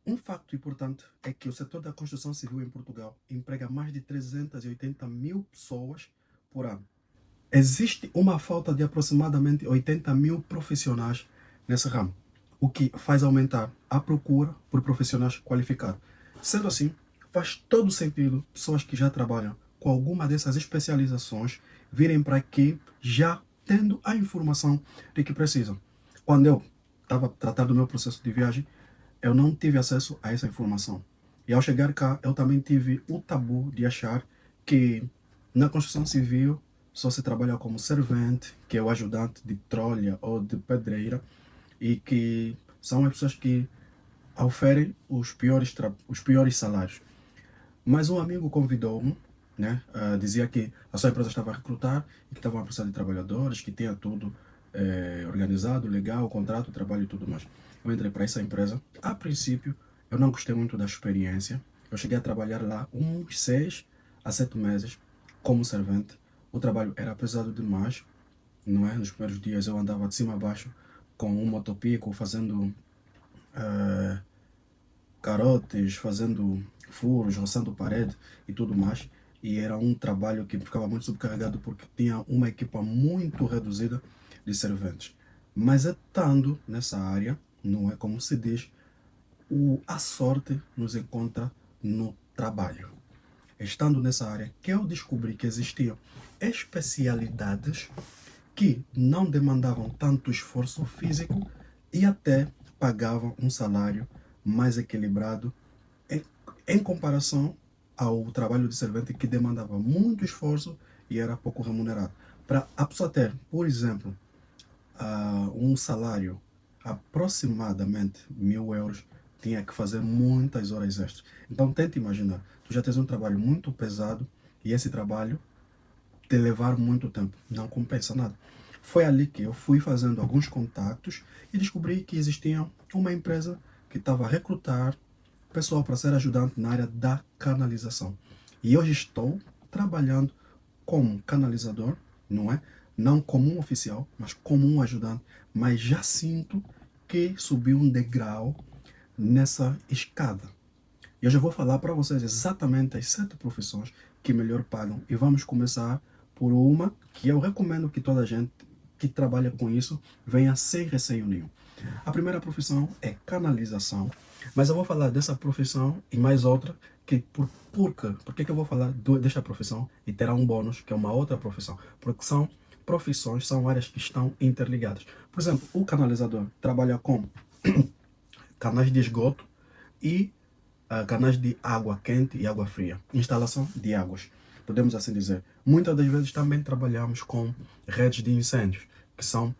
Um facto importante é que o setor da construção civil em Portugal emprega mais de 380 mil pessoas por ano. Existe uma falta de aproximadamente 80 mil profissionais nesse ramo, o que faz aumentar a procura por profissionais qualificados. Sendo assim, faz todo sentido pessoas que já trabalham com alguma dessas especializações virem para aqui já tendo a informação de que precisam. Quando eu estava tratando do meu processo de viagem, eu não tive acesso a essa informação. E ao chegar cá, eu também tive o tabu de achar que na construção civil só se trabalha como servente, que é o ajudante de trolha ou de pedreira, e que são as pessoas que oferem os piores salários. Mas um amigo convidou-me, né? Dizia que a sua empresa estava a recrutar e que estava a precisar de trabalhadores, que tinha tudo organizado, legal, contrato, trabalho e tudo mais. Eu entrei para essa empresa. A princípio, eu não gostei muito da experiência. Eu cheguei a trabalhar lá uns 6 a 7 meses como servente. O trabalho era pesado demais, não é? Nos primeiros dias eu andava de cima a baixo com um motopico, fazendo carotes, fazendo furos, roçando parede e tudo mais. E era um trabalho que ficava muito subcarregado porque tinha uma equipa muito reduzida de serventes. Mas estando nessa área, não é como se diz, a sorte nos encontra no trabalho. Estando nessa área que eu descobri que existiam especialidades que não demandavam tanto esforço físico e até pagavam um salário mais equilibrado em, em comparação ao trabalho de servente que demandava muito esforço e era pouco remunerado. Para a pessoa ter, por exemplo, um salário aproximadamente 1.000 euros, tinha que fazer muitas horas extras. Então tente imaginar, tu já tens um trabalho muito pesado e esse trabalho te levar muito tempo, não compensa nada. Foi ali que eu fui fazendo alguns contactos e descobri que existia uma empresa que estava a recrutar pessoal para ser ajudante na área da canalização. E hoje estou trabalhando como canalizador, não é? Não como um oficial, mas como um ajudante. Mas já sinto que subi um degrau nessa escada. E eu já vou falar para vocês exatamente as 7 profissões que melhor pagam. E vamos começar por uma que eu recomendo que toda gente que trabalha com isso venha sem receio nenhum. A primeira profissão é canalização, mas eu vou falar dessa profissão e mais outra que por que eu vou falar desta profissão e terá um bônus que é uma outra profissão? Porque são profissões, são áreas que estão interligadas. Por exemplo, o canalizador trabalha com canais de esgoto e canais de água quente e água fria, instalação de águas, podemos assim dizer. Muitas das vezes também trabalhamos com redes de incêndios, que são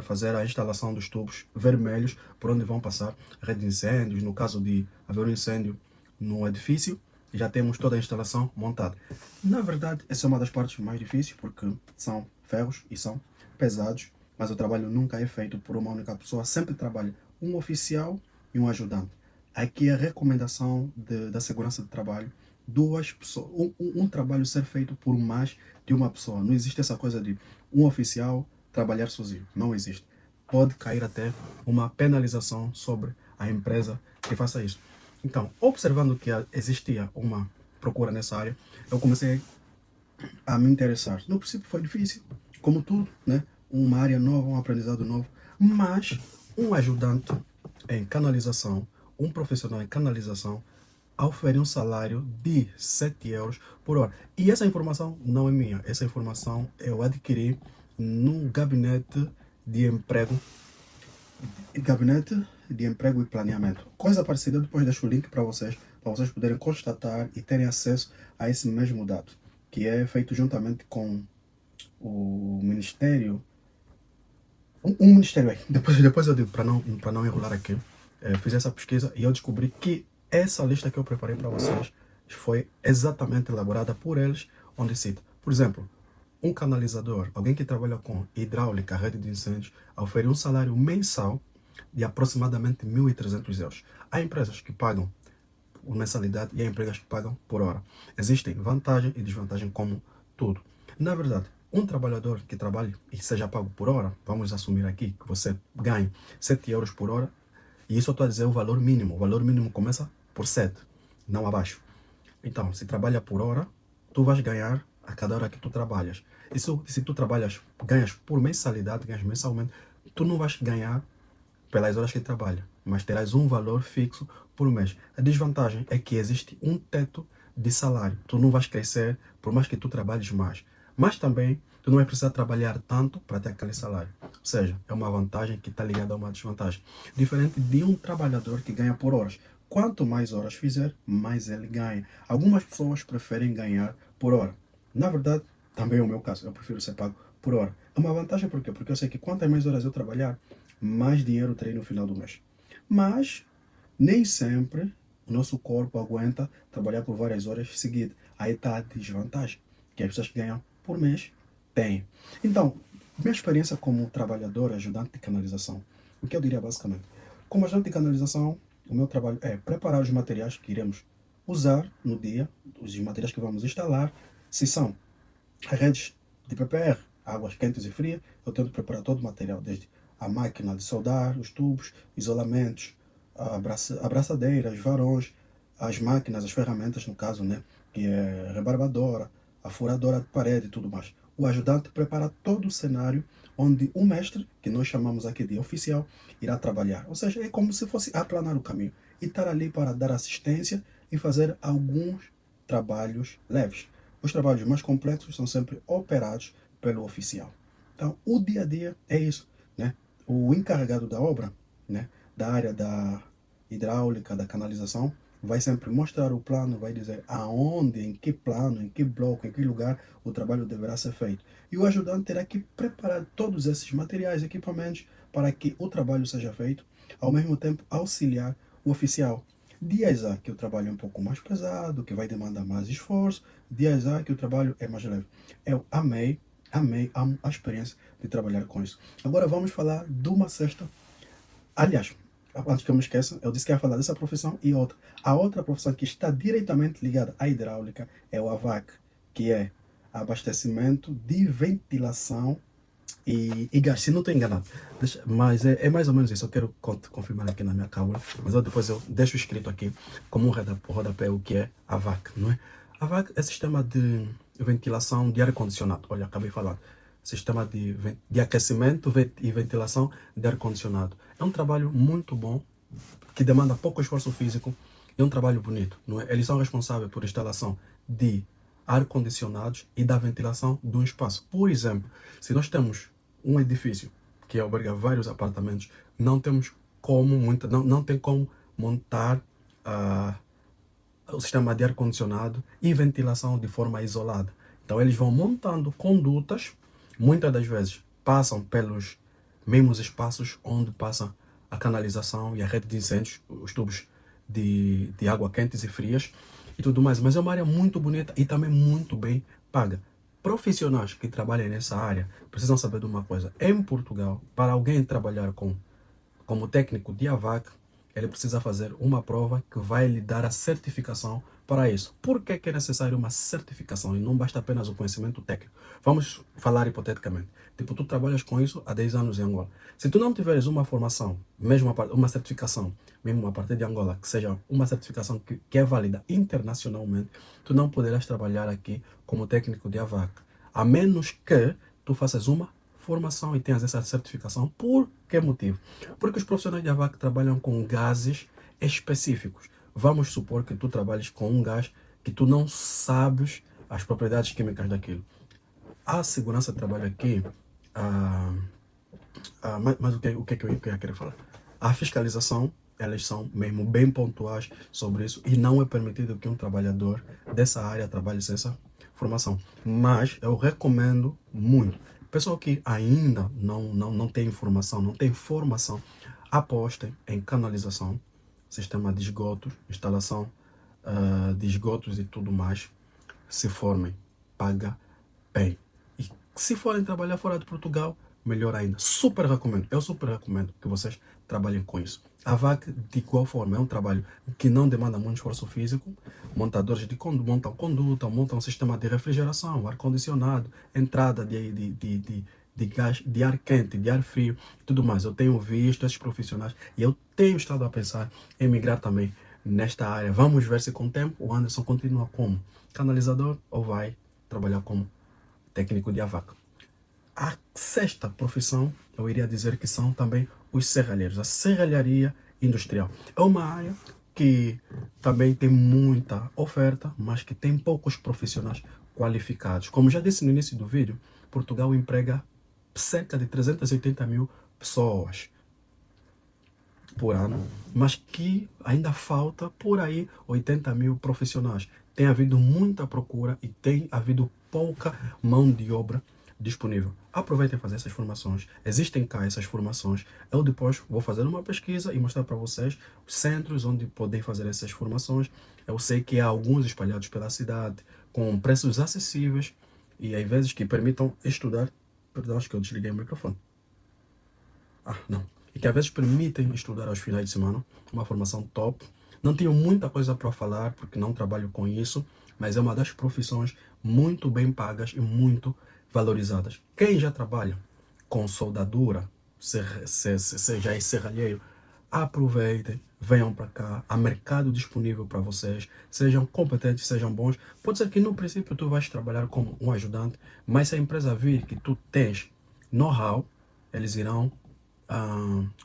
fazer a instalação dos tubos vermelhos por onde vão passar a rede de incêndios. No caso de haver um incêndio no edifício, já temos toda a instalação montada. Na verdade, essa é uma das partes mais difíceis, porque são ferros e são pesados, mas o trabalho nunca é feito por uma única pessoa, sempre trabalha um oficial e um ajudante. Aqui a recomendação da segurança de trabalho, duas pessoas, um trabalho ser feito por mais de uma pessoa. Não existe essa coisa de um oficial trabalhar sozinho. Não existe. Pode cair até uma penalização sobre a empresa que faça isso. Então, observando que existia uma procura nessa área, eu comecei a me interessar. No princípio foi difícil, como tudo, né? Uma área nova, um aprendizado novo, mas um ajudante em canalização, um profissional em canalização, oferece um salário de 7 euros por hora. E essa informação não é minha, essa informação eu adquiri no gabinete de emprego e planeamento. Coisa parecida, depois deixo o link para vocês poderem constatar e terem acesso a esse mesmo dado, que é feito juntamente com o Ministério. Um ministério aí, depois eu digo, para não enrolar aqui, fiz essa pesquisa e eu descobri que essa lista que eu preparei para vocês foi exatamente elaborada por eles, onde cita, por exemplo, um canalizador, alguém que trabalha com hidráulica, rede de incêndios, oferece um salário mensal de aproximadamente 1.300 euros. Há empresas que pagam por mensalidade e há empresas que pagam por hora. Existem vantagem e desvantagem como tudo. Na verdade, um trabalhador que trabalhe e seja pago por hora, vamos assumir aqui que você ganhe 7 euros por hora, E isso eu estou a dizer o valor mínimo. O valor mínimo começa por 7, não abaixo. Então, se trabalha por hora, tu vais ganhar a cada hora que tu trabalhas. Isso, se tu trabalhas, ganhas por mensalidade, ganhas mensalmente, tu não vais ganhar pelas horas que trabalha, mas terás um valor fixo por mês. A desvantagem é que existe um teto de salário. Tu não vais crescer por mais que tu trabalhes mais. Mas também, tu não vai precisar trabalhar tanto para ter aquele salário. Ou seja, é uma vantagem que está ligada a uma desvantagem. Diferente de um trabalhador que ganha por horas. Quanto mais horas fizer, mais ele ganha. Algumas pessoas preferem ganhar por hora. Na verdade, também é o meu caso. Eu prefiro ser pago por hora. É uma vantagem por quê? Porque eu sei que quantas mais horas eu trabalhar, mais dinheiro terei no final do mês. Mas nem sempre o nosso corpo aguenta trabalhar por várias horas seguidas. Aí está a desvantagem, que as pessoas que ganham por mês têm. Então, minha experiência como trabalhador, ajudante de canalização, o que eu diria basicamente? Como ajudante de canalização, o meu trabalho é preparar os materiais que iremos usar no dia, os materiais que vamos instalar, se são redes de PPR, águas quentes e frias, eu tento preparar todo o material, desde a máquina de soldar, os tubos, isolamentos, abraçadeiras, varões, as máquinas, as ferramentas, no caso, né, que é a rebarbadora, a furadora de parede e tudo mais. O ajudante prepara todo o cenário onde o mestre, que nós chamamos aqui de oficial, irá trabalhar. Ou seja, é como se fosse aplanar o caminho e estar ali para dar assistência e fazer alguns trabalhos leves. Os trabalhos mais complexos são sempre operados pelo oficial. Então, o dia a dia é isso, né? O encarregado da obra, né, da área da hidráulica, da canalização, vai sempre mostrar o plano, vai dizer aonde, em que plano, em que bloco, em que lugar o trabalho deverá ser feito. E o ajudante terá que preparar todos esses materiais, equipamentos, para que o trabalho seja feito, ao mesmo tempo auxiliar o oficial. Dias há que o trabalho é um pouco mais pesado, que vai demandar mais esforço, dias há que o trabalho é mais leve. Eu amo a experiência de trabalhar com isso. Agora vamos falar de uma cesta. Aliás, antes que eu me esqueça, eu disse que ia falar dessa profissão e outra. A outra profissão que está diretamente ligada à hidráulica é o AVAC, que é abastecimento de ventilação e gás, se não estou enganado. Mas é mais ou menos isso. Eu quero confirmar aqui na minha cábula, mas depois eu deixo escrito aqui como um rodapé o que é AVAC, não é? AVAC é sistema de ventilação de ar-condicionado. Olha, acabei de falar. Sistema de aquecimento e ventilação de ar-condicionado. É um trabalho muito bom, que demanda pouco esforço físico. É um trabalho bonito, não é? Eles são responsáveis por instalação de ar-condicionados e da ventilação de um espaço. Por exemplo, se nós temos um edifício que alberga vários apartamentos, não temos como não tem como montar o sistema de ar-condicionado e ventilação de forma isolada. Então eles vão montando condutas, muitas das vezes passam pelos mesmos espaços onde passa a canalização e a rede de incêndios, os tubos de água quentes e frias e tudo mais. Mas é uma área muito bonita e também muito bem paga. Profissionais que trabalham nessa área precisam saber de uma coisa. Em Portugal, para alguém trabalhar como técnico de AVAC, ele precisa fazer uma prova que vai lhe dar a certificação para isso. Por que é necessário uma certificação e não basta apenas o conhecimento técnico? Vamos falar hipoteticamente. Tipo, tu trabalhas com isso há 10 anos em Angola. Se tu não tiveres uma formação, mesmo uma certificação, mesmo a partir de Angola, que seja uma certificação que é válida internacionalmente, tu não poderás trabalhar aqui como técnico de AVAC. A menos que tu faças uma formação e tenhas essa certificação. Por que motivo? Porque os profissionais de AVAC trabalham com gases específicos. Vamos supor que tu trabalhes com um gás que tu não sabes as propriedades químicas daquilo. A segurança de trabalho aqui, mas o que eu ia querer falar? A fiscalização, elas são mesmo bem pontuais sobre isso e não é permitido que um trabalhador dessa área trabalhe sem essa formação. Mas eu recomendo muito. Pessoal que ainda não tem informação, não tem formação, apostem em canalização, sistema de esgotos, instalação de esgotos e tudo mais. Se formem, paga bem. E se forem trabalhar fora de Portugal, melhor ainda. Eu super recomendo que vocês trabalhem com isso. A VAC, de igual forma, é um trabalho que não demanda muito esforço físico. Montadores montam conduta, montam um sistema de refrigeração, ar-condicionado, entrada de de gás, de ar quente, de ar frio e tudo mais. Eu tenho visto esses profissionais e eu tenho estado a pensar em migrar também nesta área. Vamos ver se com o tempo o Anderson continua como canalizador ou vai trabalhar como técnico de AVAC. A sexta profissão, eu iria dizer que são também os serralheiros. A serralharia industrial é uma área que também tem muita oferta, mas que tem poucos profissionais qualificados. Como já disse no início do vídeo, Portugal emprega cerca de 380 mil pessoas por ano, mas que ainda falta por aí 80 mil profissionais. Tem havido muita procura e tem havido pouca mão de obra disponível. Aproveitem fazer essas formações. Existem cá essas formações. Eu depois vou fazer uma pesquisa e mostrar para vocês os centros onde podem fazer essas formações. Eu sei que há alguns espalhados pela cidade com preços acessíveis e às vezes que permitam estudar. Perdão, acho que eu desliguei o microfone. Não. E que às vezes permitem estudar aos finais de semana, uma formação top. Não tenho muita coisa para falar porque não trabalho com isso, mas é uma das profissões muito bem pagas e muito valorizadas. Quem já trabalha com soldadura, seja aí serralheiro, aproveitem, venham para cá, há mercado disponível para vocês, sejam competentes, sejam bons. Pode ser que no princípio tu vais trabalhar como um ajudante, mas se a empresa vir que tu tens know-how, eles irão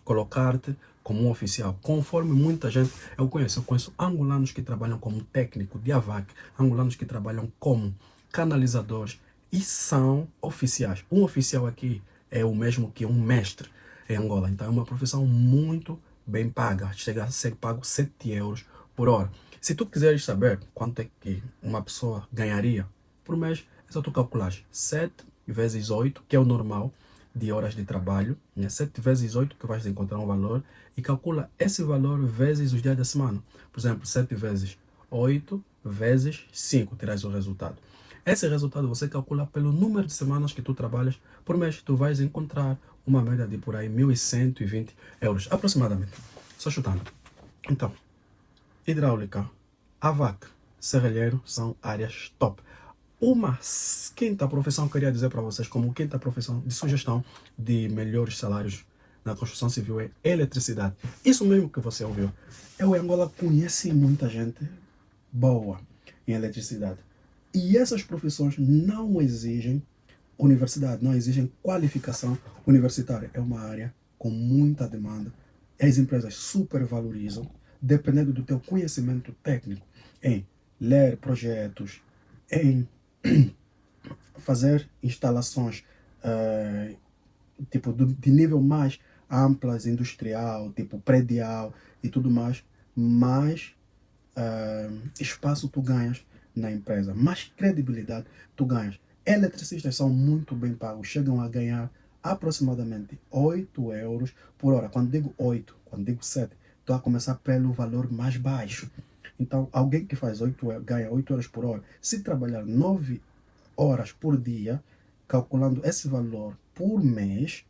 colocar-te como um oficial, conforme muita gente eu conheço angolanos que trabalham como técnico de AVAC, angolanos que trabalham como canalizadores e são oficiais. Um oficial aqui é o mesmo que um mestre em Angola, então é uma profissão muito bem paga, chega a ser pago 7 euros por hora. Se tu quiseres saber quanto é que uma pessoa ganharia por mês, é só tu calcular 7 vezes 8, que é o normal de horas de trabalho, 7 vezes 8 que vais encontrar um valor e calcula esse valor vezes os dias da semana. Por exemplo, 7 vezes 8 vezes 5 terás o resultado. Esse resultado você calcula pelo número de semanas que tu trabalhas por mês. Tu vais encontrar uma média de por aí 1.120 euros, aproximadamente. Só chutando. Então, hidráulica, AVAC, serralheiro são áreas top. Uma quinta profissão que eu queria dizer para vocês, como quinta profissão de sugestão de melhores salários na construção civil é eletricidade. Isso mesmo que você ouviu. Eu em Angola conheci muita gente boa em eletricidade. E essas profissões não exigem universidade, não exigem qualificação universitária. É uma área com muita demanda. As empresas supervalorizam, dependendo do teu conhecimento técnico em ler projetos, em fazer instalações tipo de nível mais amplas, industrial, tipo predial e tudo mais espaço tu ganhas na empresa, mais credibilidade tu ganhas. Eletricistas são muito bem pagos, chegam a ganhar aproximadamente 8 euros por hora. Quando digo 8, quando digo 7, estou a começar pelo valor mais baixo. Então, alguém que faz 8, ganha 8 horas por hora, se trabalhar 9 horas por dia, calculando esse valor por mês,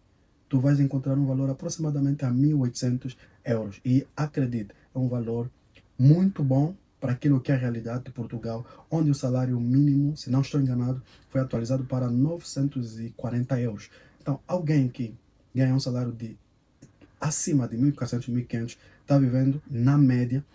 tu vais encontrar um valor aproximadamente a 1.800 euros. E acredite, é um valor muito bom para aquilo que é a realidade de Portugal, onde o salário mínimo, se não estou enganado, foi atualizado para 940 euros. Então, alguém que ganha um salário de acima de 1.400, 1.500, está vivendo, na média,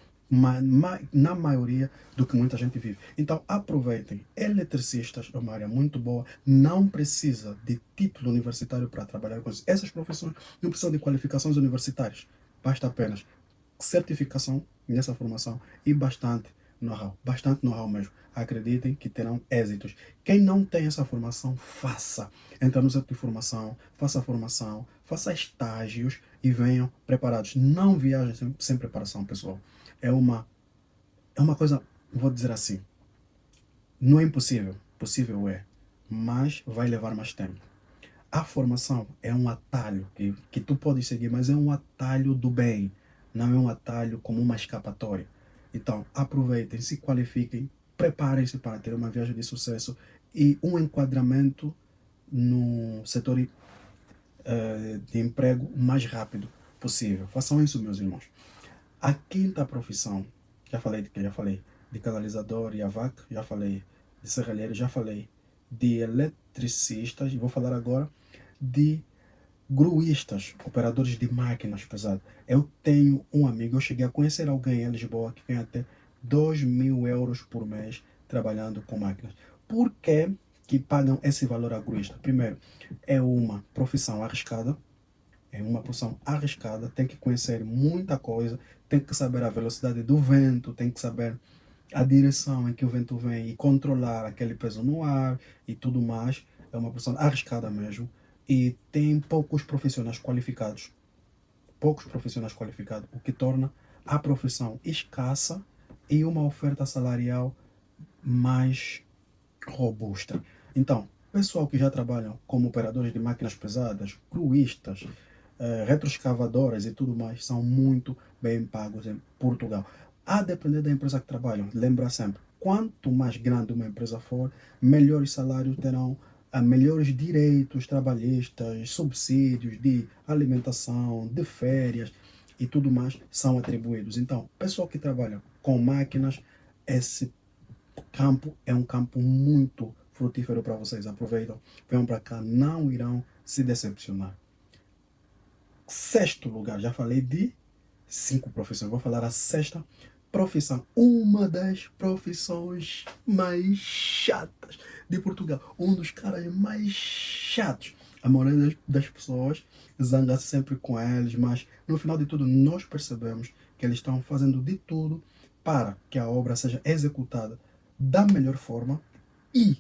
na maioria do que muita gente vive. Então, aproveitem. Eletricistas é uma área muito boa. Não precisa de título universitário para trabalhar com isso. Essas profissões não precisam de qualificações universitárias. Basta apenas certificação nessa formação e bastante know-how mesmo. Acreditem que terão êxitos. Quem não tem essa formação, faça. Entra no centro de formação, faça estágios e venham preparados. Não viajem sem preparação, pessoal. É uma coisa, vou dizer assim, não é impossível, possível é, mas vai levar mais tempo. A formação é um atalho que tu podes seguir, mas é um atalho do bem, não é um atalho como uma escapatória. Então, aproveitem, se qualifiquem, preparem-se para ter uma viagem de sucesso e um enquadramento no setor de emprego o mais rápido possível. Façam isso, meus irmãos. A quinta profissão, já falei de canalizador e AVAC, já falei de serralheiro, já falei de eletricistas, e vou falar agora de gruístas, operadores de máquinas pesadas. Eu tenho um amigo, eu cheguei a conhecer alguém em Lisboa que ganha até 2.000 euros por mês trabalhando com máquinas. Por que pagam esse valor a gruísta? Primeiro, é uma profissão arriscada, tem que conhecer muita coisa, tem que saber a velocidade do vento, tem que saber a direção em que o vento vem e controlar aquele peso no ar e tudo mais. É uma profissão arriscada mesmo e tem poucos profissionais qualificados, o que torna a profissão escassa e uma oferta salarial mais robusta. Então, pessoal que já trabalham como operadores de máquinas pesadas, cruístas, retroescavadoras e tudo mais, são muito bem pagos em Portugal. A depender da empresa que trabalham, lembra sempre, quanto mais grande uma empresa for, melhores salários terão, melhores direitos trabalhistas, subsídios de alimentação, de férias e tudo mais são atribuídos. Então, pessoal que trabalha com máquinas, esse campo é um campo muito frutífero para vocês. Aproveitam, venham para cá, não irão se decepcionar. Sexto lugar, já falei de 5 profissões, vou falar a sexta profissão, uma das profissões mais chatas de Portugal, um dos caras mais chatos. A maioria das pessoas zanga-se sempre com eles, mas no final de tudo nós percebemos que eles estão fazendo de tudo para que a obra seja executada da melhor forma e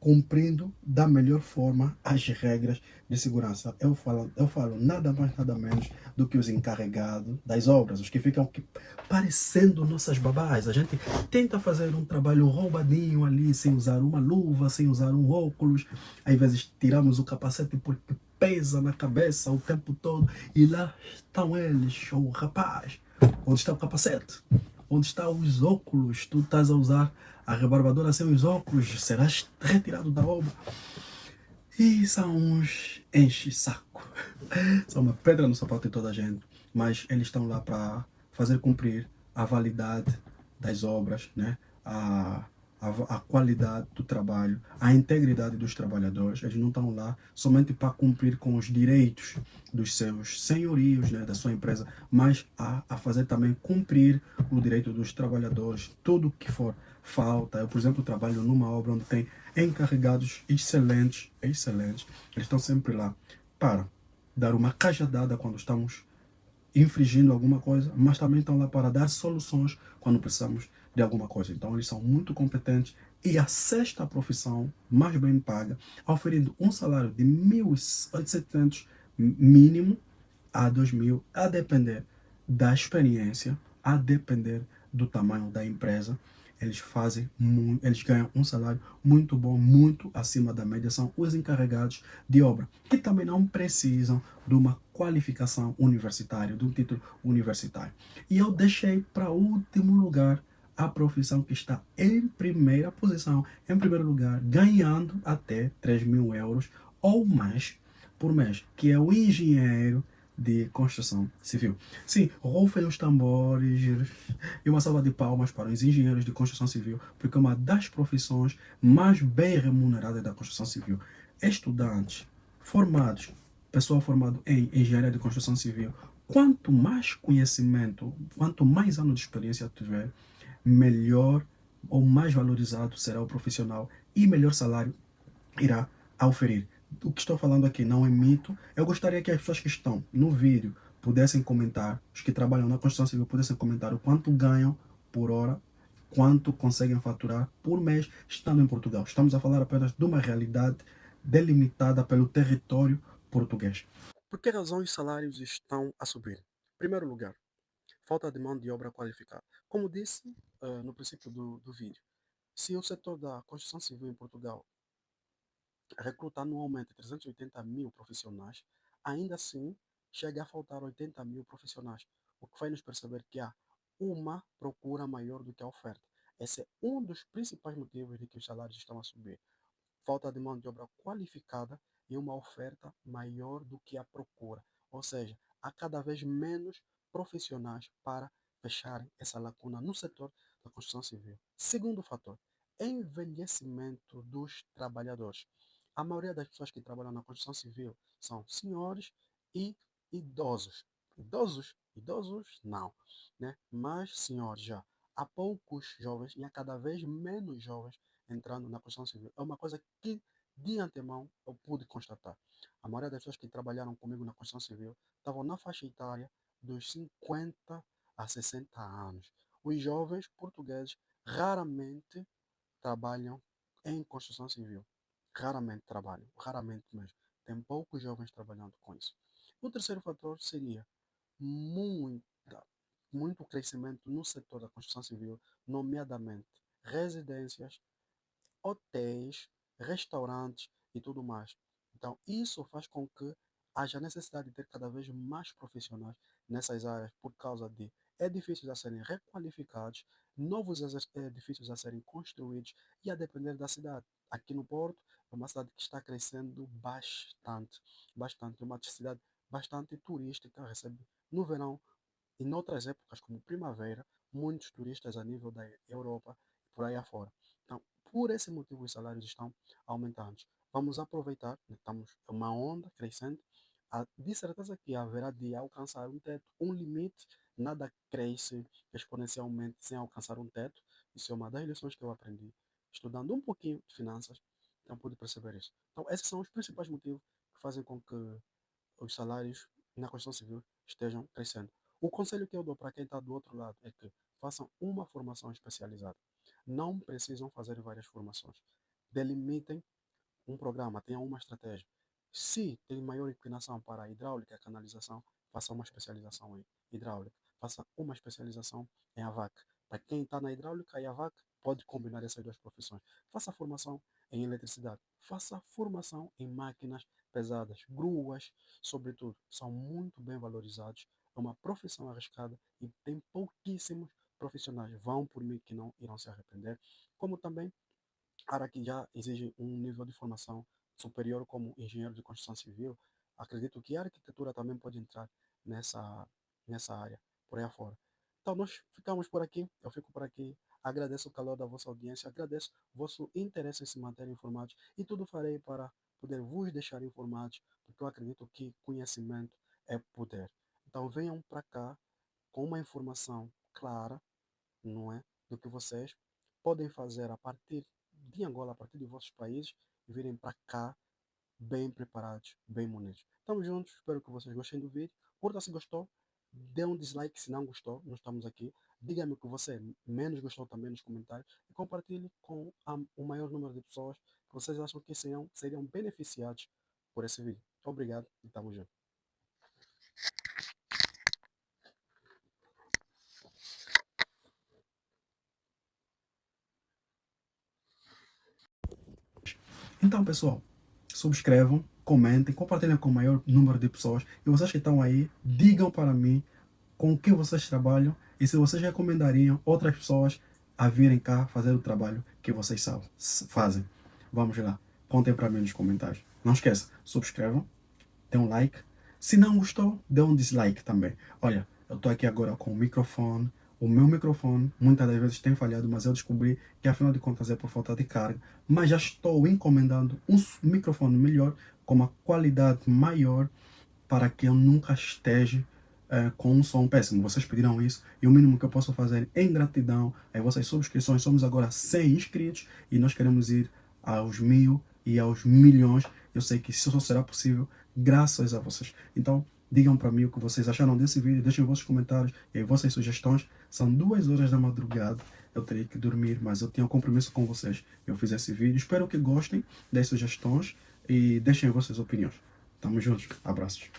cumprindo da melhor forma as regras de segurança. Eu falo nada mais, nada menos do que os encarregados das obras, os que ficam parecendo nossas babás. A gente tenta fazer um trabalho roubadinho ali, sem usar uma luva, sem usar um óculos. Às vezes tiramos o capacete porque pesa na cabeça o tempo todo e lá estão eles, o rapaz. Onde está o capacete? Onde estão os óculos? Tu estás a usar a rebarbadora sem os óculos, serás retirado da obra. E são uns enche-saco. São uma pedra no sapato de toda a gente. Mas eles estão lá para fazer cumprir a validade das obras, né? A qualidade do trabalho, a integridade dos trabalhadores. Eles não estão lá somente para cumprir com os direitos dos seus senhorios, né, da sua empresa, mas a fazer também cumprir o direito dos trabalhadores, tudo que for falta. Eu, por exemplo, trabalho numa obra onde tem encarregados excelentes, excelentes. Eles estão sempre lá para dar uma cajadada quando estamos infringindo alguma coisa, mas também estão lá para dar soluções quando precisamos de alguma coisa. Então eles são muito competentes e a sexta profissão mais bem paga, oferindo um salário de 1.800 mínimo a 2.000, a depender da experiência, a depender do tamanho da empresa. Eles ganham um salário muito bom, muito acima da média. São os encarregados de obra, que também não precisam de uma qualificação universitária, de um título universitário. E eu deixei para último lugar a profissão que está em primeira posição, em primeiro lugar, ganhando até 3.000 euros ou mais por mês, que é o engenheiro de construção civil. Sim, rufem os tambores e uma salva de palmas para os engenheiros de construção civil, porque é uma das profissões mais bem remuneradas da construção civil. Estudantes formados, pessoal formado em engenharia de construção civil, quanto mais conhecimento, quanto mais anos de experiência tiver, melhor ou mais valorizado será o profissional e melhor salário irá oferir. O que estou falando aqui não é mito. Eu gostaria que as pessoas que estão no vídeo pudessem comentar, os que trabalham na construção civil pudessem comentar o quanto ganham por hora, quanto conseguem faturar por mês estando em Portugal. Estamos a falar apenas de uma realidade delimitada pelo território português. Por que razão os salários estão a subir? Em primeiro lugar, falta de mão de obra qualificada. Como disse no princípio do vídeo, se o setor da construção civil em Portugal recrutar anualmente 380 mil profissionais, ainda assim chega a faltar 80 mil profissionais, o que faz nos perceber que há uma procura maior do que a oferta. Esse é um dos principais motivos de que os salários estão a subir. Falta de mão de obra qualificada e uma oferta maior do que a procura. Ou seja, há cada vez menos profissionais para fecharem essa lacuna no setor da construção civil. Segundo fator, envelhecimento dos trabalhadores. A maioria das pessoas que trabalham na construção civil são senhores e idosos. Idosos não, né? Mas senhores já. Há poucos jovens e há cada vez menos jovens entrando na construção civil. É uma coisa que de antemão eu pude constatar. A maioria das pessoas que trabalharam comigo na construção civil estavam na faixa etária dos 50 a 60 anos. Os jovens portugueses raramente trabalham em construção civil. Raramente trabalham, raramente mesmo. Tem poucos jovens trabalhando com isso. O terceiro fator seria muita, muito crescimento no setor da construção civil, nomeadamente residências, hotéis, restaurantes e tudo mais. Então, isso faz com que haja necessidade de ter cada vez mais profissionais nessas áreas por causa de edifícios a serem requalificados, novos edifícios a serem construídos e a depender da cidade. Aqui no Porto, é uma cidade que está crescendo bastante, bastante, é uma cidade bastante turística, recebe no verão e noutras épocas, como primavera, muitos turistas a nível da Europa e por aí afora. Então, por esse motivo, os salários estão aumentando. Vamos aproveitar, né, estamos em uma onda crescente, de certeza que haverá de alcançar um teto, um limite, nada cresce exponencialmente sem alcançar um teto. Isso é uma das lições que eu aprendi estudando um pouquinho de finanças, então pude perceber isso. Então, esses são os principais motivos que fazem com que os salários na construção civil estejam crescendo. O conselho que eu dou para quem está do outro lado é que façam uma formação especializada. Não precisam fazer várias formações. Delimitem um programa, tenham uma estratégia. Se tem maior inclinação para a hidráulica, a canalização, faça uma especialização em hidráulica. Faça uma especialização em AVAC. Para quem está na hidráulica e AVAC, pode combinar essas duas profissões. Faça formação em eletricidade. Faça formação em máquinas pesadas, gruas, sobretudo. São muito bem valorizados. É uma profissão arriscada e tem pouquíssimos profissionais. Vão por mim que não irão se arrepender. Como também área que já exige um nível de formação superior como engenheiro de construção civil, acredito que a arquitetura também pode entrar nessa, nessa área, por aí afora. Então, nós ficamos por aqui, eu fico por aqui. Agradeço o calor da vossa audiência, agradeço o vosso interesse em se manter informados e tudo farei para poder vos deixar informados, porque eu acredito que conhecimento é poder. Então, venham para cá com uma informação clara, não é? Do que vocês podem fazer a partir de Angola, a partir de vossos países, e virem para cá bem preparados, bem munidos. Estamos juntos, espero que vocês gostem do vídeo. Curta se gostou, dê um dislike se não gostou, nós estamos aqui. Diga-me o que você menos gostou também nos comentários e compartilhe com o maior número de pessoas que vocês acham que seriam beneficiados por esse vídeo. Obrigado e estamos juntos. Então, pessoal, subscrevam, comentem, compartilhem com o maior número de pessoas. E vocês que estão aí, digam para mim com o que vocês trabalham e se vocês recomendariam outras pessoas a virem cá fazer o trabalho que vocês fazem. Vamos lá, contem para mim nos comentários. Não esqueça, subscrevam, dê um like. Se não gostou, dê um dislike também. Olha, eu estou aqui agora com o microfone. O meu microfone muitas das vezes tem falhado, mas eu descobri que afinal de contas é por falta de carga. Mas já estou encomendando um microfone melhor, com uma qualidade maior, para que eu nunca esteja com um som péssimo. Vocês pediram isso e o mínimo que eu posso fazer em gratidão é vossas subscrições. Somos agora 100 inscritos e nós queremos ir aos 1000 e aos milhões. Eu sei que isso só será possível graças a vocês. Então, digam para mim o que vocês acharam desse vídeo, deixem vossos comentários e vossas sugestões. São 2 horas da madrugada, eu teria que dormir, mas eu tenho um compromisso com vocês. Eu fiz esse vídeo, espero que gostem das sugestões e deixem vossas opiniões. Tamo juntos, abraços.